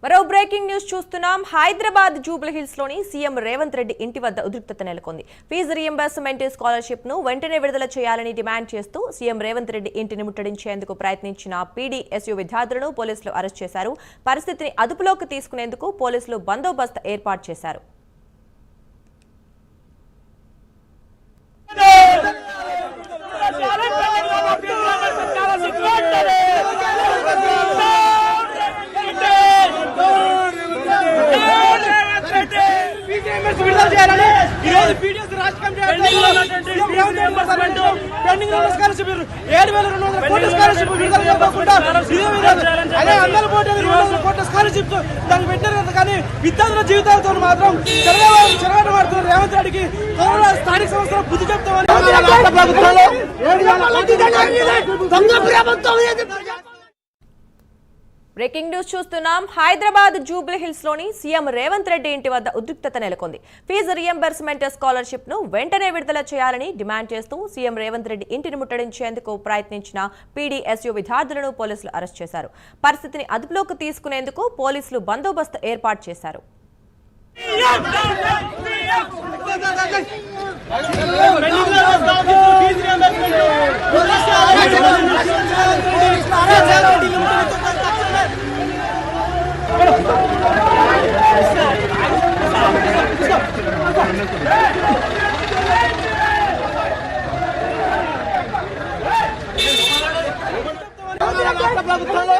మరో breaking news చూస్తున్నాం. హైదరాబాద్ జూబ్లీహిల్స్ లోని సీఎం రేవంత్ రెడ్డి ఇంటి వద్ద ఉద్రిక్తత నెలకొంది. ఫీజు రీయింబర్స్మెంట్ స్కాలర్షిప్ ను వెంటనే విడుదల చేయాలని డిమాండ్ చేస్తూ సీఎం రేవంత్ రెడ్డి ఇంటిని ముట్టడించేందుకు ప్రయత్నించిన పీడీఎస్యూ విద్యార్థులను పోలీసులు అరెస్ట్ చేశారు. పరిస్థితిని అదుపులోకి తీసుకునేందుకు పోలీసులు బందోబస్తు ఏర్పాటు చేశారు. విద్యార్థుల జీవితాలతో మాత్రం చెరగబడుతున్న రేవంత్ రెడ్డికి స్థానిక సంస్థల బుద్ధి చెప్తామని బ్రేకింగ్ న్యూస్ చూస్తున్నాం. హైదరాబాద్ జూబ్లీహిల్స్ లోని సీఎం రేవంత్ రెడ్డి ఇంటి వద్ద ఉద్రిక్తత నెలకొంది. ఫీజు రీయింబర్స్మెంట్ స్కాలర్షిప్ ను వెంటనే విడుదల చేయాలని డిమాండ్ చేస్తూ సీఎం రేవంత్ రెడ్డి ఇంటిని ముట్టడించేందుకు ప్రయత్నించిన పీడీఎస్యూ విద్యార్థులను పోలీసులు అరెస్ట్ చేశారు. పరిస్థితిని అదుపులోకి తీసుకునేందుకు పోలీసులు బందోబస్తు ఏర్పాటు చేశారు. ప్రభుత్వంలో